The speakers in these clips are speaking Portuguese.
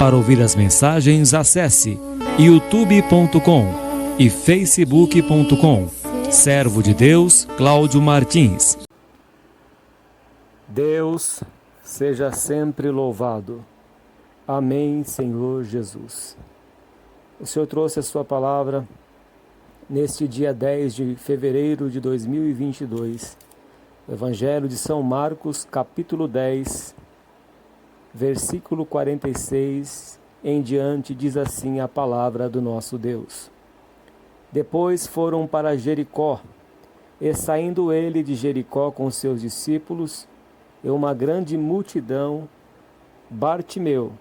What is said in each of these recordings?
Para ouvir as mensagens, acesse youtube.com e facebook.com. Servo de Deus, Cláudio Martins. Deus seja sempre louvado. Amém, Senhor Jesus. O Senhor trouxe a sua palavra neste dia 10 de fevereiro de 2022. O Evangelho de São Marcos, capítulo 10, versículo 46 em diante, diz assim a palavra do nosso Deus. Depois foram para Jericó, e saindo ele de Jericó com seus discípulos e uma grande multidão, Bartimeu,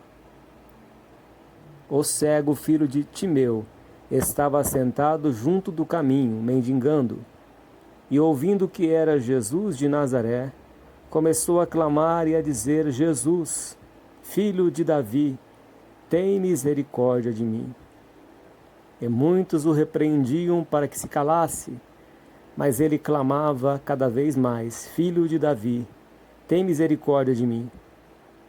o cego filho de Timeu, estava sentado junto do caminho, mendigando, e ouvindo que era Jesus de Nazaré, começou a clamar e a dizer: Jesus, filho de Davi, tem misericórdia de mim. E muitos o repreendiam para que se calasse, mas ele clamava cada vez mais: Filho de Davi, tem misericórdia de mim.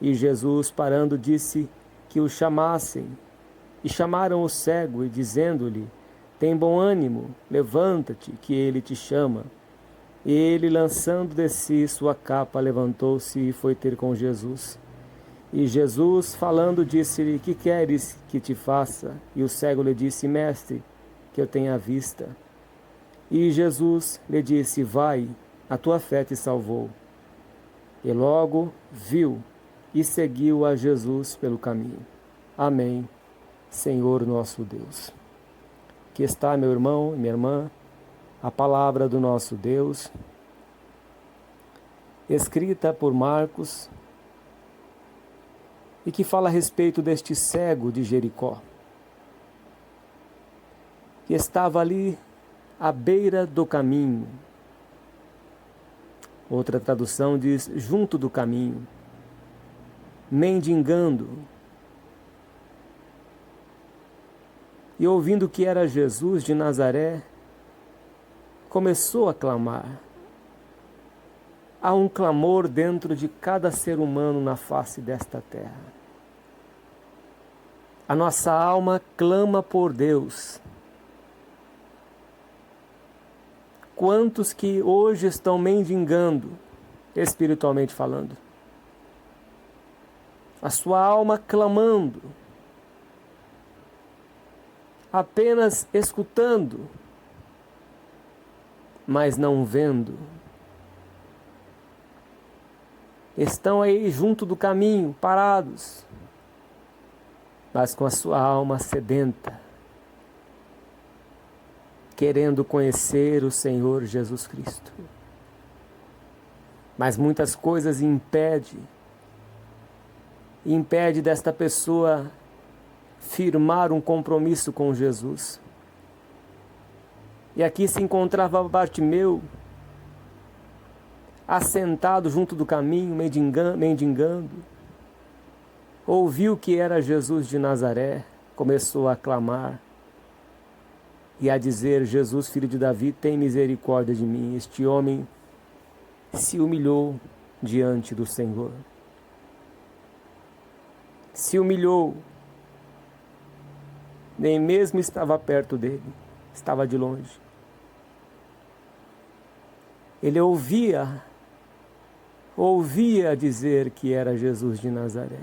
E Jesus, parando, disse que o chamassem. E chamaram o cego, e dizendo-lhe: Tem bom ânimo, levanta-te, que ele te chama. E ele, lançando de si sua capa, levantou-se e foi ter com Jesus. E Jesus, falando, disse-lhe: Que queres que te faça? E o cego lhe disse: Mestre, que eu tenha vista. E Jesus lhe disse: Vai, a tua fé te salvou. E logo viu e seguiu a Jesus pelo caminho. Amém, Senhor nosso Deus. Aqui está, meu irmão e minha irmã, a palavra do nosso Deus, escrita por Marcos, e que fala a respeito deste cego de Jericó, que estava ali à beira do caminho. Outra tradução diz junto do caminho, mendigando, e ouvindo que era Jesus de Nazaré, começou a clamar. Há um clamor dentro de cada ser humano na face desta terra. A nossa alma clama por Deus. Quantos que hoje estão mendigando, espiritualmente falando? A sua alma clamando, apenas escutando, mas não vendo. Estão aí junto do caminho, parados, mas com a sua alma sedenta, querendo conhecer o Senhor Jesus Cristo. Mas muitas coisas impede desta pessoa firmar um compromisso com Jesus. E aqui se encontrava Bartimeu, assentado junto do caminho, mendigando. Ouviu que era Jesus de Nazaré, começou a clamar e a dizer: Jesus, filho de Davi, tem misericórdia de mim. Este homem se humilhou diante do Senhor. Se humilhou, nem mesmo estava perto dele, estava de longe. Ele ouvia dizer que era Jesus de Nazaré.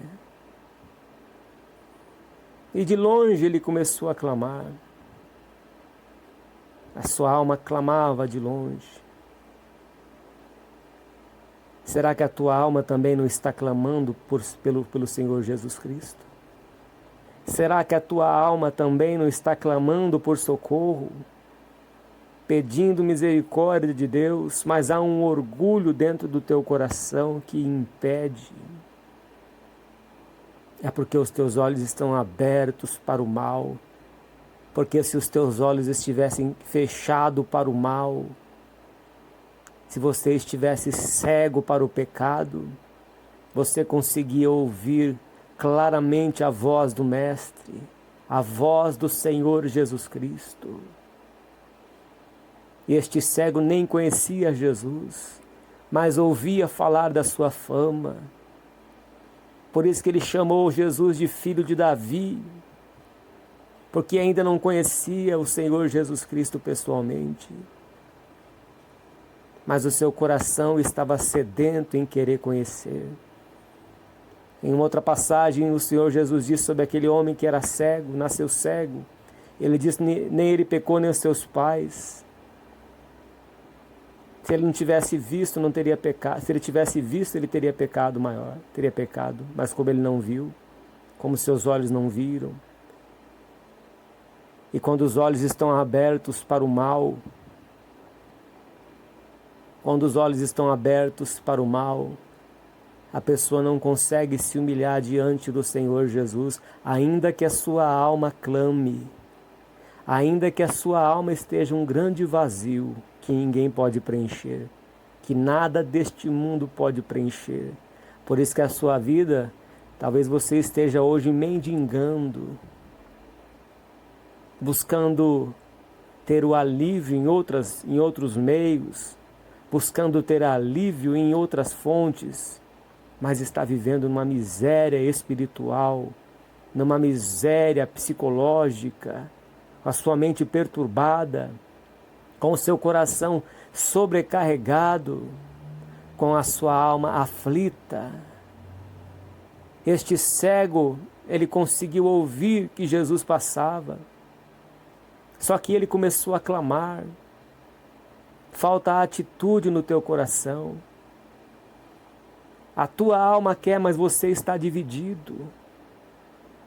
E de longe ele começou a clamar. A sua alma clamava de longe. Será que a tua alma também não está clamando pelo Senhor Jesus Cristo? Será que a tua alma também não está clamando por socorro, pedindo misericórdia de Deus, mas há um orgulho dentro do teu coração que impede? É porque os teus olhos estão abertos para o mal, porque se os teus olhos estivessem fechados para o mal, se você estivesse cego para o pecado, você conseguia ouvir claramente a voz do Mestre, a voz do Senhor Jesus Cristo. E este cego nem conhecia Jesus, mas ouvia falar da sua fama, por isso que ele chamou Jesus de filho de Davi, porque ainda não conhecia o Senhor Jesus Cristo pessoalmente. Mas o seu coração estava sedento em querer conhecer. Em uma outra passagem, o Senhor Jesus disse sobre aquele homem que era cego, nasceu cego. Ele disse, nem ele pecou, nem os seus pais. Se ele não tivesse visto, não teria pecado. Se ele tivesse visto, ele teria pecado maior. Teria pecado. Mas como ele não viu, como seus olhos não viram. E quando os olhos estão abertos para o mal, quando os olhos estão abertos para o mal, a pessoa não consegue se humilhar diante do Senhor Jesus, ainda que a sua alma clame, ainda que a sua alma esteja um grande vazio que ninguém pode preencher, que nada deste mundo pode preencher. Por isso que a sua vida, talvez você esteja hoje mendigando, buscando ter o alívio em outros meios, buscando ter alívio em outras fontes, mas está vivendo numa miséria espiritual, numa miséria psicológica, com a sua mente perturbada, com o seu coração sobrecarregado, com a sua alma aflita. Este cego, ele conseguiu ouvir que Jesus passava, só que ele começou a clamar. Falta atitude no teu coração. A tua alma quer, mas você está dividido.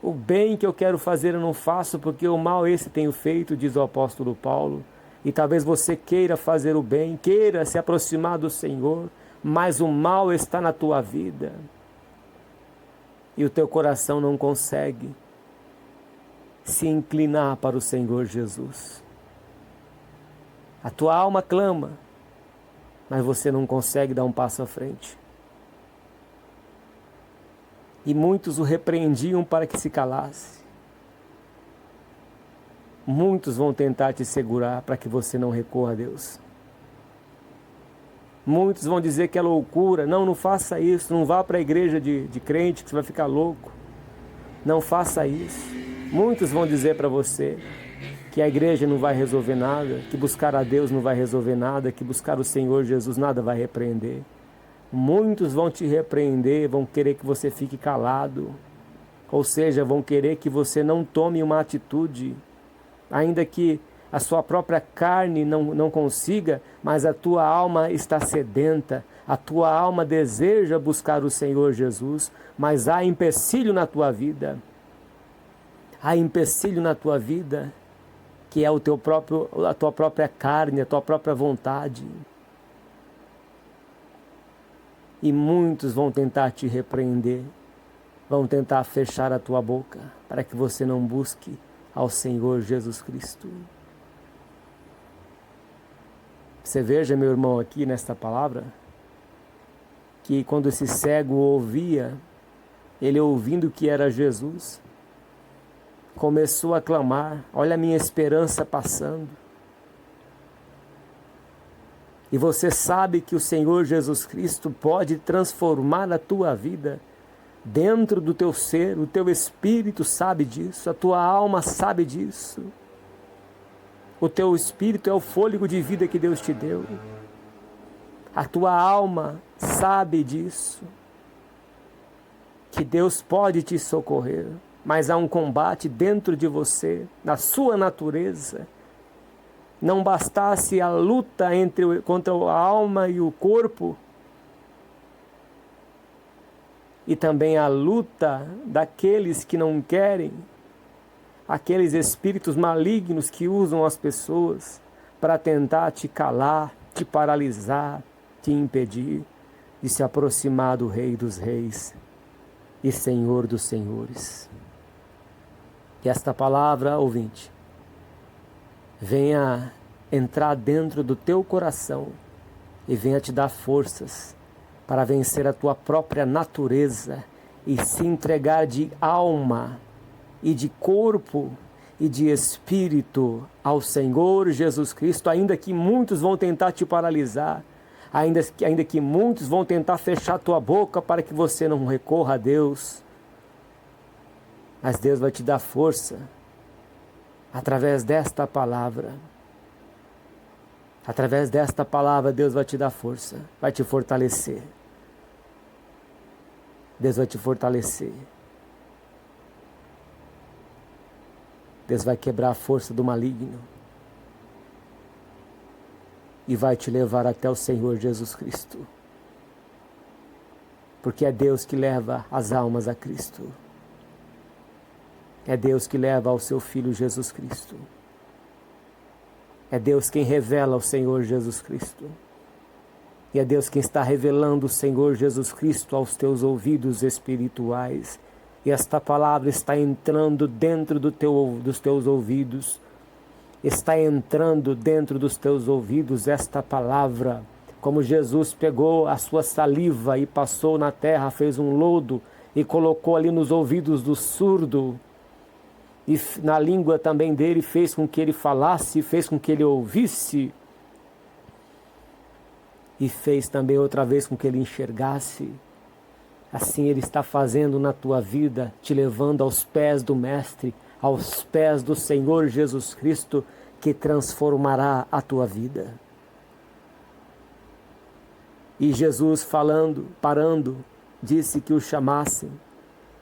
O bem que eu quero fazer eu não faço, porque o mal esse tenho feito, diz o apóstolo Paulo. E talvez você queira fazer o bem, queira se aproximar do Senhor, mas o mal está na tua vida. E o teu coração não consegue se inclinar para o Senhor Jesus. A tua alma clama, mas você não consegue dar um passo à frente. E muitos o repreendiam para que se calasse. Muitos vão tentar te segurar para que você não recorra a Deus. Muitos vão dizer que é loucura. Não faça isso. Não vá para a igreja de crente que você vai ficar louco. Não faça isso. Muitos vão dizer para você que a igreja não vai resolver nada, que buscar a Deus não vai resolver nada, que buscar o Senhor Jesus nada vai repreender. Muitos vão te repreender, vão querer que você fique calado, ou seja, vão querer que você não tome uma atitude, ainda que a sua própria carne não consiga, mas a tua alma está sedenta, a tua alma deseja buscar o Senhor Jesus, mas há empecilho na tua vida. Há empecilho na tua vida, que é a tua própria carne, a tua própria vontade. E muitos vão tentar te repreender, vão tentar fechar a tua boca, para que você não busque ao Senhor Jesus Cristo. Você veja, meu irmão, aqui nesta palavra, que quando esse cego ouvia, ele ouvindo que era Jesus, começou a clamar, olha a minha esperança passando. E você sabe que o Senhor Jesus Cristo pode transformar a tua vida dentro do teu ser, o teu espírito sabe disso, a tua alma sabe disso. O teu espírito é o fôlego de vida que Deus te deu. A tua alma sabe disso, que Deus pode te socorrer, mas há um combate dentro de você, na sua natureza. Não bastasse a luta contra a alma e o corpo, e também a luta daqueles que não querem, aqueles espíritos malignos que usam as pessoas para tentar te calar, te paralisar, te impedir de se aproximar do Rei dos Reis e Senhor dos Senhores. Que esta palavra, ouvinte, venha entrar dentro do teu coração e venha te dar forças para vencer a tua própria natureza e se entregar de alma e de corpo e de espírito ao Senhor Jesus Cristo, ainda que muitos vão tentar te paralisar, ainda que muitos vão tentar fechar a tua boca para que você não recorra a Deus, mas Deus vai te dar força através desta palavra. Através desta palavra, Deus vai te dar força, vai te fortalecer. Deus vai te fortalecer. Deus vai quebrar a força do maligno e vai te levar até o Senhor Jesus Cristo. Porque é Deus que leva as almas a Cristo. É Deus que leva ao seu Filho Jesus Cristo. É Deus quem revela o Senhor Jesus Cristo. E é Deus quem está revelando o Senhor Jesus Cristo aos teus ouvidos espirituais. E esta palavra está entrando dentro dos teus ouvidos. Está entrando dentro dos teus ouvidos esta palavra. Como Jesus pegou a sua saliva e passou na terra, fez um lodo e colocou ali nos ouvidos do surdo. E na língua também dele fez com que ele falasse, fez com que ele ouvisse. E fez também outra vez com que ele enxergasse. Assim ele está fazendo na tua vida, te levando aos pés do Mestre, aos pés do Senhor Jesus Cristo, que transformará a tua vida. E Jesus parando, disse que o chamassem.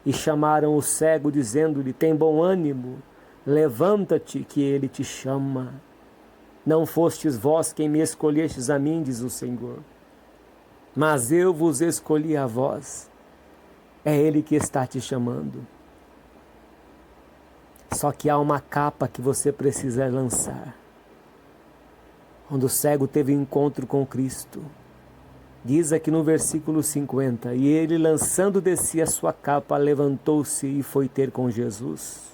E chamaram o cego, dizendo-lhe: tem bom ânimo, levanta-te, que ele te chama. Não fostes vós quem me escolhestes a mim, diz o Senhor, mas eu vos escolhi a vós. É Ele que está te chamando. Só que há uma capa que você precisa lançar. Quando o cego teve encontro com Cristo, diz aqui no versículo 50, e ele, lançando de si a sua capa, levantou-se e foi ter com Jesus.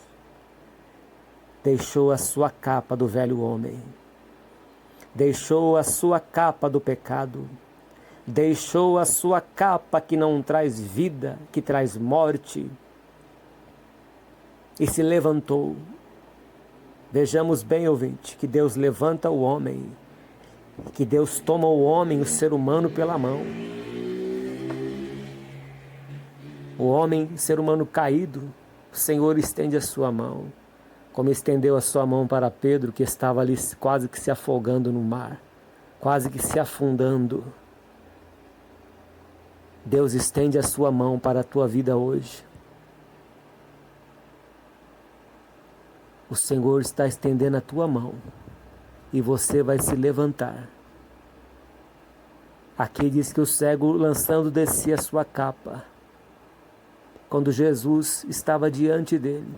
Deixou a sua capa do velho homem. Deixou a sua capa do pecado. Deixou a sua capa que não traz vida, que traz morte. E se levantou. Vejamos bem, ouvinte, que Deus levanta o homem. Que Deus toma o homem, o ser humano, pela mão. O homem, o ser humano caído, o Senhor estende a sua mão, como estendeu a sua mão para Pedro, que estava ali quase que se afogando no mar, quase que se afundando. Deus estende a sua mão para a tua vida hoje. O Senhor está estendendo a tua mão e você vai se levantar. Aqui diz que o cego, lançando de si a sua capa, quando Jesus estava diante dele.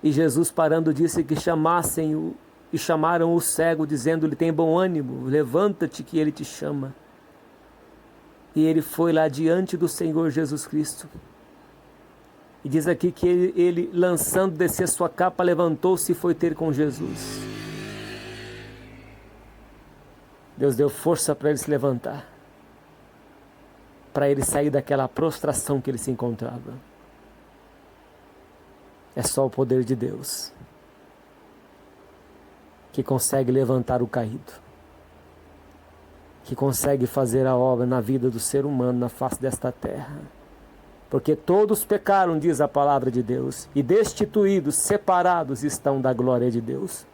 E Jesus, parando, disse que chamaram o cego, dizendo-lhe: tem bom ânimo, levanta-te, que ele te chama. E ele foi lá diante do Senhor Jesus Cristo. E diz aqui que ele lançando de si a sua capa, levantou-se e foi ter com Jesus. Deus deu força para ele se levantar, para ele sair daquela prostração que ele se encontrava. É só o poder de Deus que consegue levantar o caído, que consegue fazer a obra na vida do ser humano, na face desta terra. Porque todos pecaram, diz a palavra de Deus, e destituídos, separados estão da glória de Deus.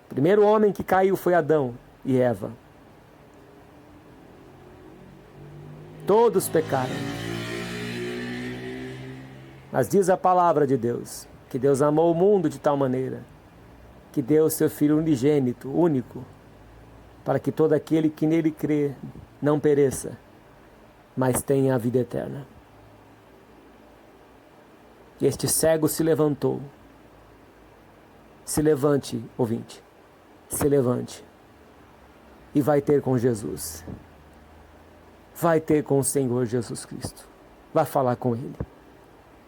O primeiro homem que caiu foi Adão e Eva. Todos pecaram. Mas diz a palavra de Deus, que Deus amou o mundo de tal maneira, que deu o seu Filho unigênito, único, para que todo aquele que nele crê não pereça, mas tenha a vida eterna. Este cego se levantou. Se levante, ouvinte. Se levante. E vai ter com Jesus. Vai ter com o Senhor Jesus Cristo. Vai falar com Ele.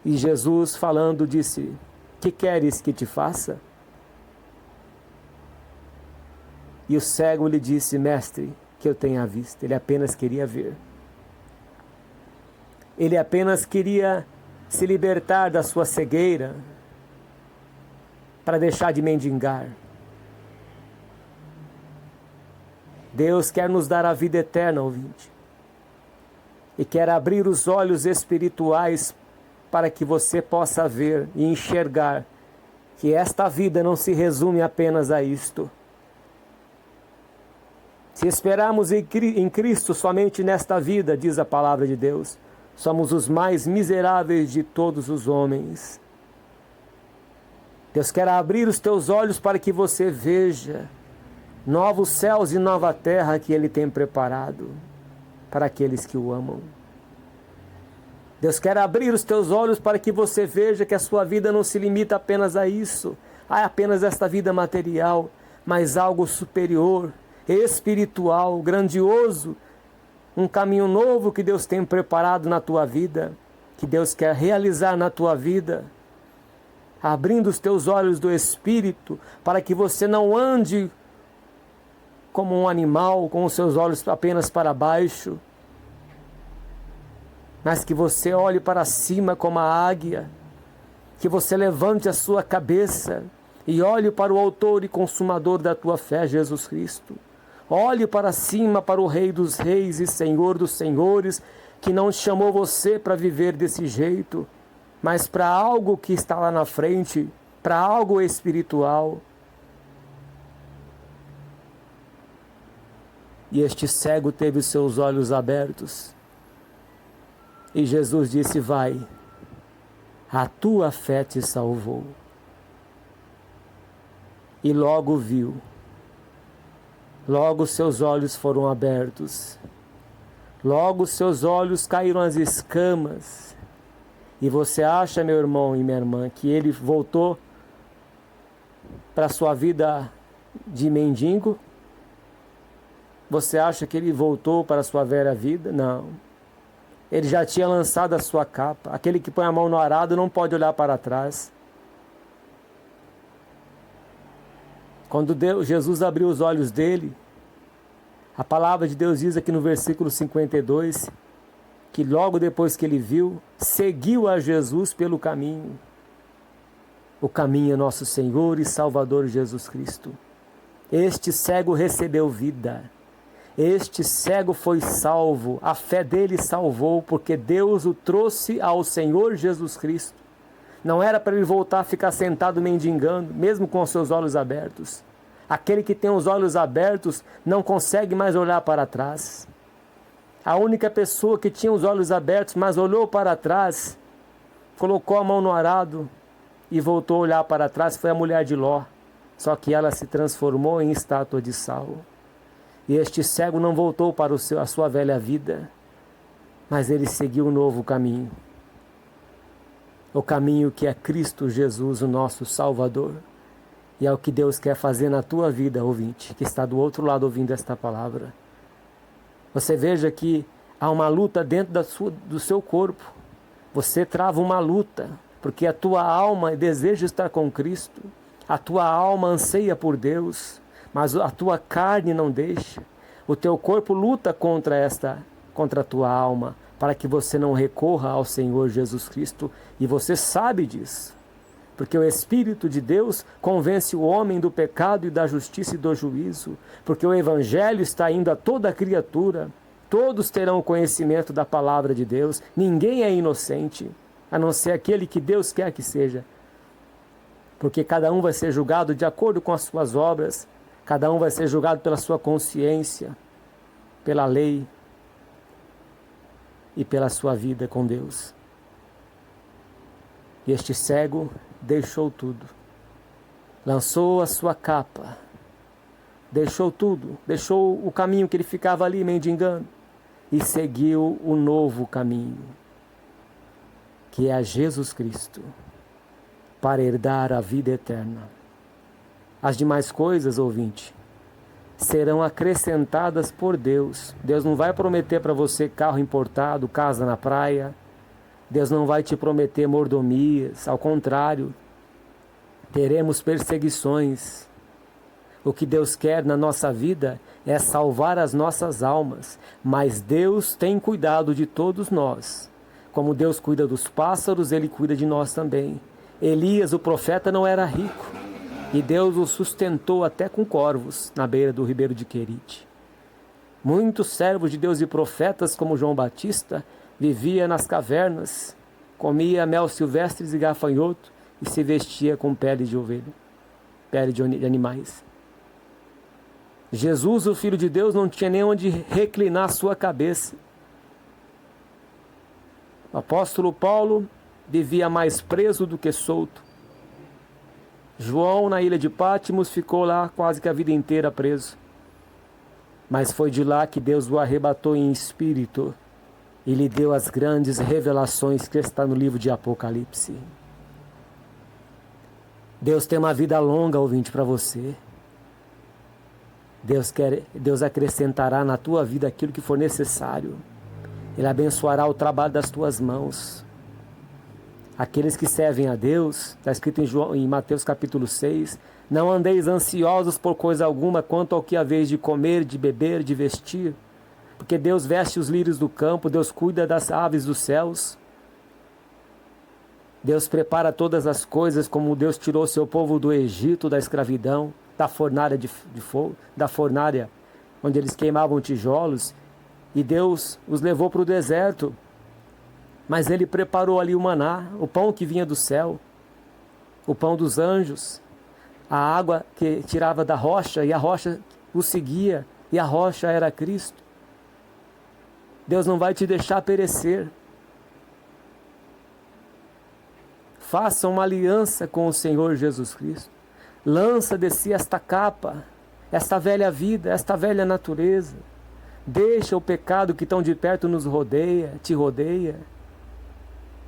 E Jesus, falando, disse: que queres que te faça? E o cego lhe disse: mestre, que eu tenha visto. Ele apenas queria ver. Ele apenas queria se libertar da sua cegueira, para deixar de mendigar. Deus quer nos dar a vida eterna, ouvinte. E quer abrir os olhos espirituais para que você possa ver e enxergar que esta vida não se resume apenas a isto. Se esperarmos em Cristo somente nesta vida, diz a palavra de Deus, somos os mais miseráveis de todos os homens. Deus quer abrir os teus olhos para que você veja novos céus e nova terra que Ele tem preparado para aqueles que o amam. Deus quer abrir os teus olhos para que você veja que a sua vida não se limita apenas a isso, a apenas esta vida material, mas algo superior, espiritual, grandioso, um caminho novo que Deus tem preparado na tua vida, que Deus quer realizar na tua vida, abrindo os teus olhos do Espírito, para que você não ande como um animal, com os seus olhos apenas para baixo, mas que você olhe para cima como a águia, que você levante a sua cabeça e olhe para o autor e consumador da tua fé, Jesus Cristo. Olhe para cima, para o Rei dos Reis e Senhor dos Senhores, que não chamou você para viver desse jeito, mas para algo que está lá na frente, para algo espiritual. E este cego teve os seus olhos abertos. E Jesus disse: vai, a tua fé te salvou. E logo viu. Logo seus olhos foram abertos. Logo seus olhos caíram as escamas. E você acha, meu irmão e minha irmã, que ele voltou para a sua vida de mendigo? Você acha que ele voltou para a sua velha vida? Não. Ele já tinha lançado a sua capa. Aquele que põe a mão no arado não pode olhar para trás. Quando Jesus abriu os olhos dele, a palavra de Deus diz aqui no versículo 52, que logo depois que ele viu, seguiu a Jesus pelo caminho. O caminho é nosso Senhor e Salvador Jesus Cristo. Este cego recebeu vida. Este cego foi salvo, a fé dele salvou, porque Deus o trouxe ao Senhor Jesus Cristo. Não era para ele voltar a ficar sentado mendigando, mesmo com os seus olhos abertos. Aquele que tem os olhos abertos não consegue mais olhar para trás. A única pessoa que tinha os olhos abertos, mas olhou para trás, colocou a mão no arado e voltou a olhar para trás, foi a mulher de Ló. Só que ela se transformou em estátua de sal. E este cego não voltou para a sua velha vida, mas ele seguiu um novo caminho. O caminho que é Cristo Jesus, o nosso Salvador. E é o que Deus quer fazer na tua vida, ouvinte, que está do outro lado ouvindo esta palavra. Você veja que há uma luta dentro do seu corpo. Você trava uma luta, porque a tua alma deseja estar com Cristo. A tua alma anseia por Deus, mas a tua carne não deixa. O teu corpo luta contra a tua alma, para que você não recorra ao Senhor Jesus Cristo, e você sabe disso, porque o Espírito de Deus convence o homem do pecado e da justiça e do juízo, porque o Evangelho está indo a toda criatura, todos terão conhecimento da palavra de Deus, ninguém é inocente, a não ser aquele que Deus quer que seja, porque cada um vai ser julgado de acordo com as suas obras, cada um vai ser julgado pela sua consciência, pela lei e pela sua vida com Deus. E este cego deixou tudo, lançou a sua capa, deixou tudo, deixou o caminho que ele ficava ali mendigando e seguiu o novo caminho, que é a Jesus Cristo, para herdar a vida eterna. As demais coisas, ouvinte, serão acrescentadas por Deus. Deus não vai prometer para você carro importado, casa na praia. Deus não vai te prometer mordomias. Ao contrário, teremos perseguições. O que Deus quer na nossa vida é salvar as nossas almas. Mas Deus tem cuidado de todos nós. Como Deus cuida dos pássaros, Ele cuida de nós também. Elias, o profeta, não era rico. E Deus o sustentou até com corvos na beira do ribeiro de Querite. Muitos servos de Deus e profetas, como João Batista, vivia nas cavernas, comia mel silvestres e gafanhoto e se vestia com pele de ovelha, pele de animais. Jesus, o Filho de Deus, não tinha nem onde reclinar sua cabeça. O apóstolo Paulo vivia mais preso do que solto. João, na ilha de Pátimos, ficou lá quase que a vida inteira preso. Mas foi de lá que Deus o arrebatou em espírito e lhe deu as grandes revelações que está no livro de Apocalipse. Deus tem uma vida longa, ouvinte, para você. Deus acrescentará na tua vida aquilo que for necessário. Ele abençoará o trabalho das tuas mãos. Aqueles que servem a Deus, está escrito em Mateus capítulo 6, não andeis ansiosos por coisa alguma quanto ao que haveis de comer, de beber, de vestir, porque Deus veste os lírios do campo, Deus cuida das aves dos céus. Deus prepara todas as coisas, como Deus tirou seu povo do Egito, da escravidão, da fornalha de fogo, da fornalha onde eles queimavam tijolos, e Deus os levou para o deserto. Mas Ele preparou ali o maná, o pão que vinha do céu, o pão dos anjos, a água que tirava da rocha, e a rocha o seguia, e a rocha era Cristo. Deus não vai te deixar perecer. Faça uma aliança com o Senhor Jesus Cristo. Lança de si esta capa, esta velha vida, esta velha natureza. Deixa o pecado que tão de perto te rodeia.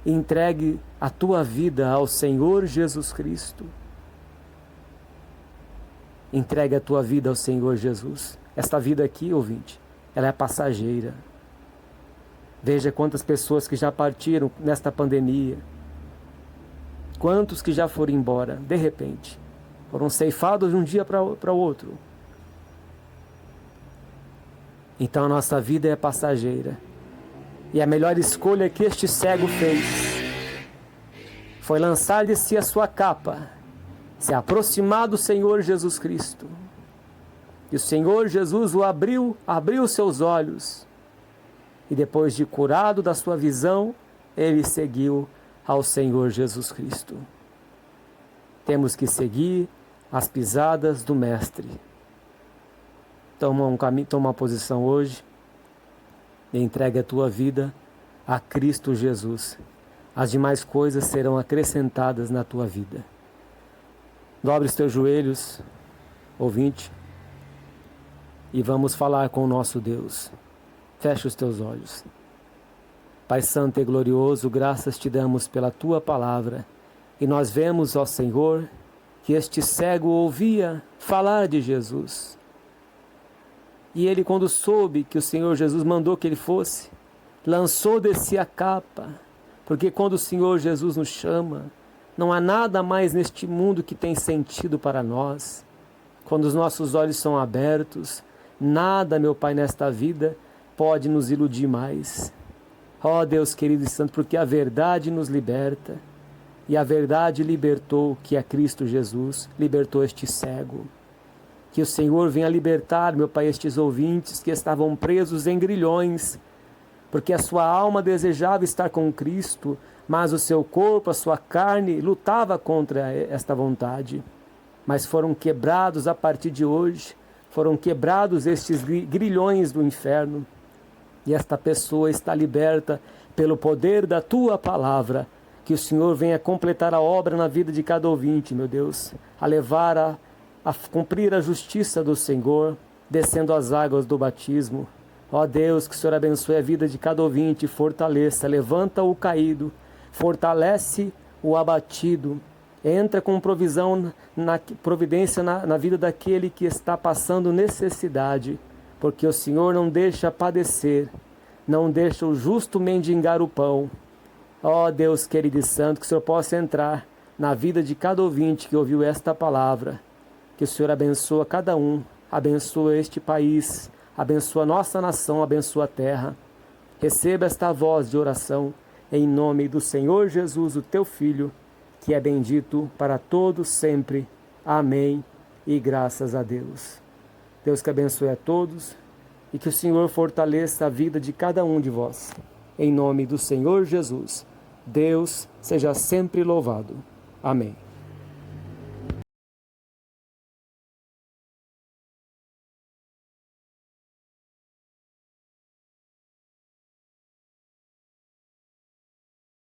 E entregue a tua vida ao Senhor Jesus Cristo. Entregue a tua vida ao Senhor Jesus. Esta vida aqui, ouvinte, ela é passageira. Veja quantas pessoas que já partiram nesta pandemia. Quantos que já foram embora, de repente. Foram ceifados de um dia para o outro. Então a nossa vida é passageira. E a melhor escolha que este cego fez foi lançar de si a sua capa, se aproximar do Senhor Jesus Cristo. E o Senhor Jesus o abriu seus olhos. E depois de curado da sua visão, ele seguiu ao Senhor Jesus Cristo. Temos que seguir as pisadas do Mestre. Toma uma posição hoje e entregue a tua vida a Cristo Jesus. As demais coisas serão acrescentadas na tua vida. Dobre os teus joelhos, ouvinte, e vamos falar com o nosso Deus. Feche os teus olhos. Pai Santo e glorioso, graças te damos pela tua palavra. E nós vemos, ó Senhor, que este cego ouvia falar de Jesus. E ele, quando soube que o Senhor Jesus mandou que ele fosse, lançou de si a capa. Porque quando o Senhor Jesus nos chama, não há nada mais neste mundo que tem sentido para nós. Quando os nossos olhos são abertos, nada, meu Pai, nesta vida pode nos iludir mais. Ó Deus querido e santo, porque a verdade nos liberta. E a verdade libertou, que é Cristo Jesus, libertou este cego. Que o Senhor venha libertar, meu Pai, estes ouvintes que estavam presos em grilhões, porque a sua alma desejava estar com Cristo, mas o seu corpo, a sua carne, lutava contra esta vontade. Mas foram quebrados a partir de hoje, foram quebrados estes grilhões do inferno. E esta pessoa está liberta pelo poder da tua palavra. Que o Senhor venha completar a obra na vida de cada ouvinte, meu Deus, a levar a cumprir a justiça do Senhor, descendo as águas do batismo. Ó Deus, que o Senhor abençoe a vida de cada ouvinte, fortaleça, levanta o caído, fortalece o abatido, entra com providência na vida daquele que está passando necessidade, porque o Senhor não deixa padecer, não deixa o justo mendigar o pão. Ó Deus querido e santo, que o Senhor possa entrar na vida de cada ouvinte que ouviu esta palavra, que o Senhor abençoe cada um, abençoa este país, abençoa a nossa nação, abençoa a terra. Receba esta voz de oração em nome do Senhor Jesus, o teu Filho, que é bendito para todos sempre. Amém e graças a Deus. Deus que abençoe a todos e que o Senhor fortaleça a vida de cada um de vós. Em nome do Senhor Jesus, Deus seja sempre louvado. Amém.